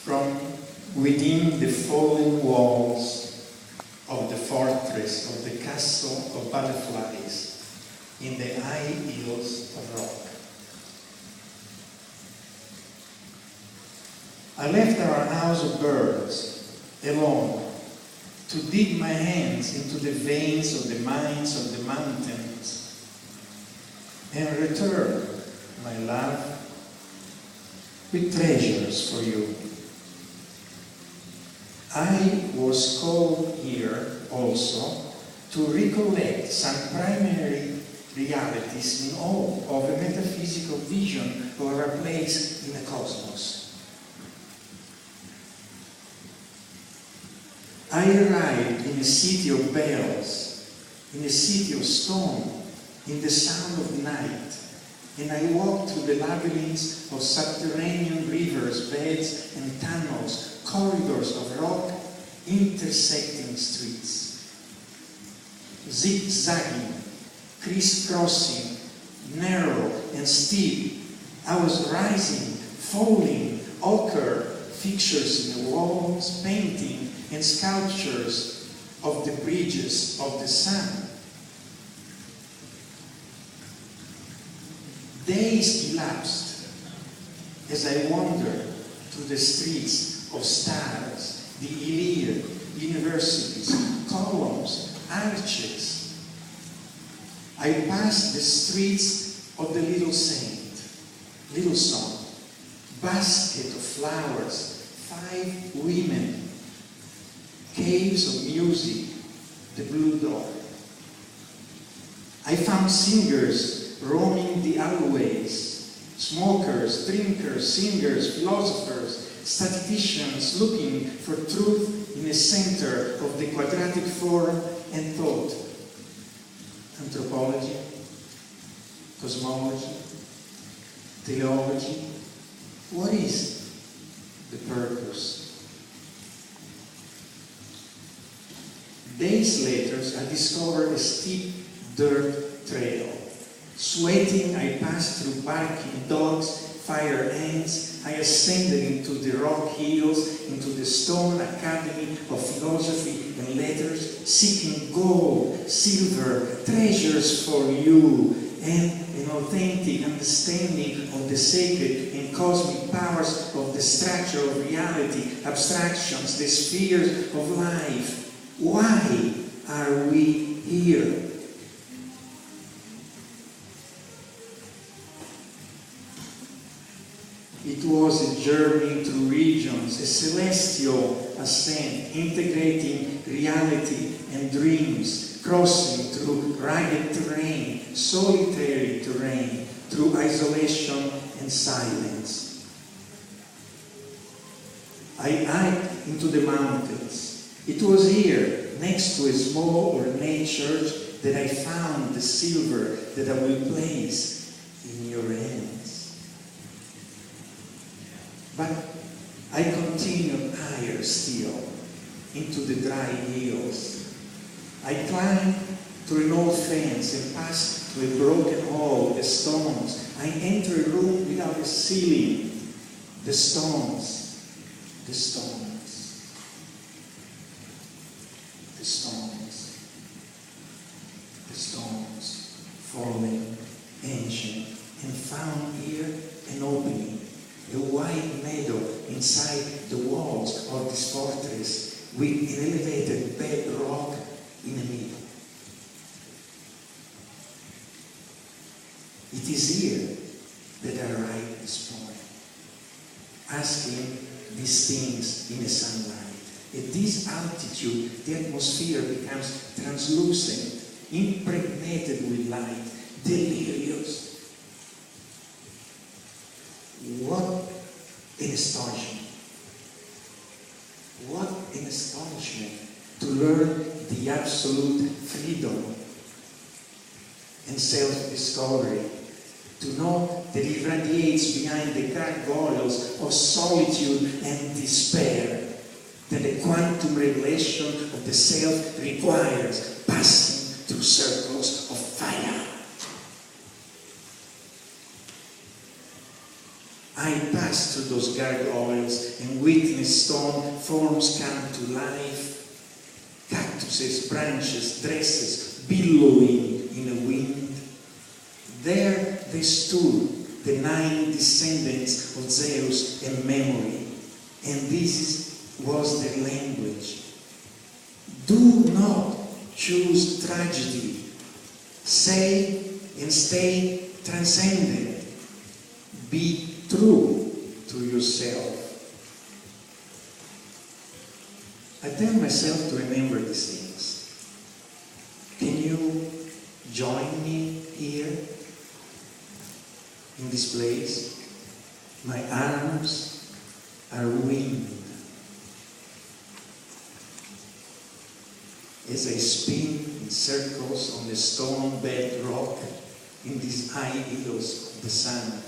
from within the fallen walls of the fortress of the castle of butterflies in the high hills of rock. I left our house of birds alone to dig my hands into the veins of the mines of the mountains and return, my love, with treasures for you. I was called here also to recollect some primary realities in awe of a metaphysical vision of our place in the cosmos. I arrived in a city of bells, in a city of stone, in the sound of night, and I walked through the labyrinths of subterranean rivers, beds and tunnels, corridors of rock, intersecting streets. Zigzagging, crisscrossing, narrow and steep, I was rising, falling, ochre, fixtures in the walls, painting, and sculptures of the bridges of the sun. Days elapsed as I wandered through the streets of stars, the Iliad, universities, columns, arches. I passed the streets of the little saint, little song, basket of flowers, 5 women, caves of music, the blue door. I found singers roaming the alleyways, smokers, drinkers, singers, philosophers, statisticians looking for truth in the center of the quadratic form and thought. Anthropology, cosmology, theology. What is the purpose? Days later, I discovered a steep dirt trail. Sweating, I passed through barking dogs, fire ants. I ascended into the rock hills, into the stone academy of philosophy and letters, seeking gold, silver, treasures for you, and an authentic understanding of the sacred and cosmic powers of the structure of reality, abstractions, the spheres of life. Why are we here? It was a journey through regions, a celestial ascent, integrating reality and dreams, crossing through rugged terrain, solitary terrain, through isolation and silence. I hiked into the mountains. It was here, next to a small ornate church, that I found the silver that I will place in your hands. But I continued higher still, into the dry hills. I climbed through an old fence and passed to a broken hall with the stones. I entered a room without a ceiling. The stones, the stones. The stones, the stones, falling, ancient, and found here an opening, a wide meadow inside the walls of this fortress with an elevated bedrock in the middle. It is here that I write this poem, asking these things in the sunlight. At this altitude, the atmosphere becomes translucent, impregnated with light, delirious. What an astonishment! What an astonishment to learn the absolute freedom and self-discovery, to know that it radiates behind the gargoyles of solitude and despair, that the quantum revelation of the self requires passing through circles of fire. I passed through those gargoyles and witness stone, forms come to life, cactuses, branches, dresses, billowing in a wind. There they stood, the 9 descendants of Zeus in memory, and this was their language. Do not choose tragedy. Say and stay transcendent. Be true to yourself. I tell myself to remember these things. Can you join me here in this place? My arms are wind. As I spin in circles on the stone-bed rock in these high eagles of the sun.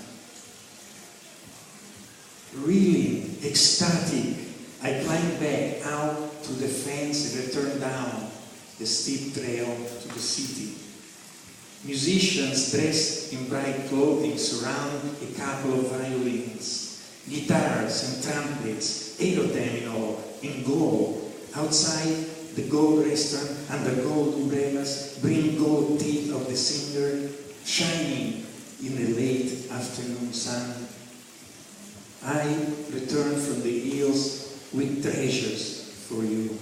Really ecstatic, I climb back out to the fence and return down the steep trail to the city. Musicians dressed in bright clothing surround a couple of violins, guitars and trumpets, 8 of them in gold. Outside the gold restaurant under gold umbrellas bring gold teeth of the singer shining in the late afternoon sun. I return from the hills with treasures for you.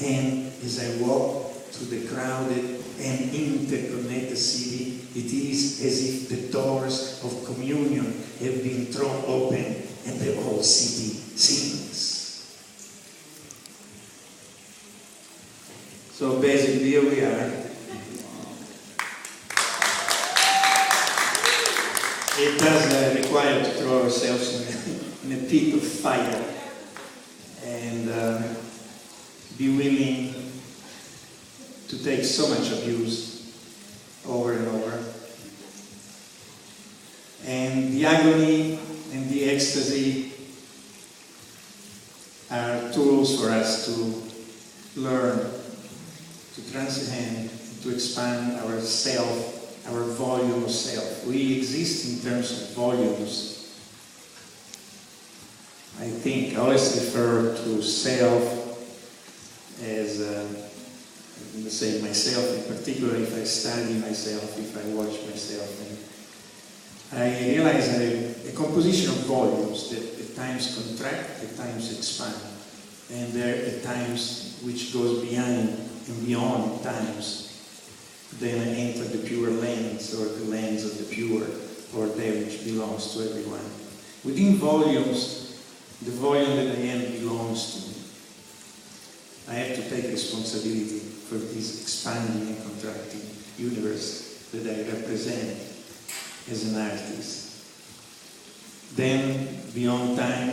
And as I walk through the crowded and interconnected city, it is as if the doors of communion have been thrown open and the whole city sings. So basically here we are. It does require to throw ourselves in a pit of fire and be willing to take so much abuse over and over. And the agony and the ecstasy are tools for us to learn, to transcend, to expand our self, our volume of self. We exist in terms of volumes. I think I always refer to self as, let's say myself in particular, if I study myself, if I watch myself. And I realize a composition of volumes that at times contract, at times expand. And there are at times which goes behind and beyond times. Then I enter the pure lens, or the lens of the pure, or that which belongs to everyone. Within volumes, the volume that I am belongs to me. I have to take responsibility for this expanding and contracting universe that I represent as an artist. Then, beyond time,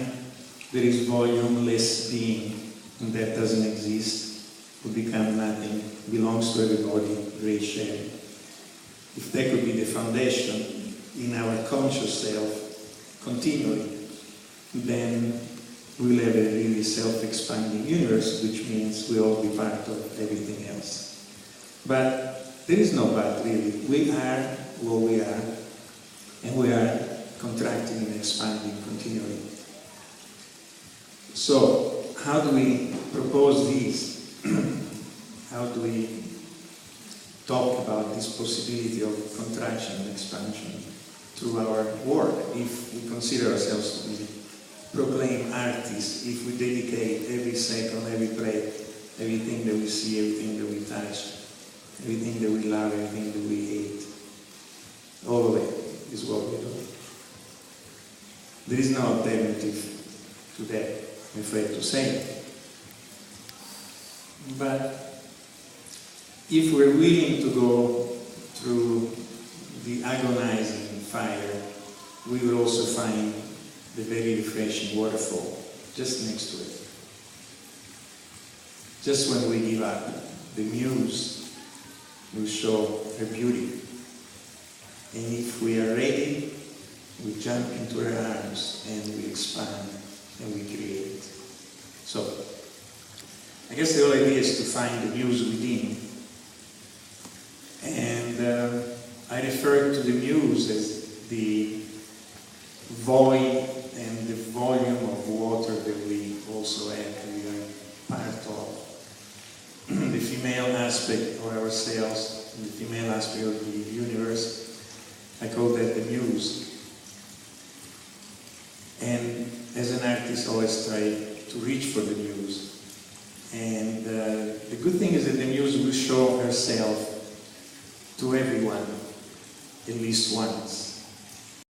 there is volumeless being, and that doesn't exist. Will become nothing, belongs to everybody, great sharing. If that could be the foundation in our conscious self, continually, then we'll have a really self-expanding universe, which means we'll all be part of everything else. But there is no but, really. We are what we are, and we are contracting and expanding continually. So, how do we propose this? How do we talk about this possibility of contraction and expansion through our work, if we consider ourselves to be proclaimed artists, if we dedicate every second, every breath, everything that we see, everything that we touch, everything that we love, everything that we hate, all of it is what we do. There is no alternative to that, I'm afraid to say. But if we're willing to go through the agonizing fire, we will also find the very refreshing waterfall just next to it. Just when we give up, the muse will show her beauty. And if we are ready, we jump into her arms and we expand and we create. So, I guess the whole idea is to find the muse within. And I refer to the muse as the void and the volume of aspect of ourselves, in the female aspect of the universe. I call that the muse. And as an artist, I always try to reach for the muse. And the good thing is that the muse will show herself to everyone at least once.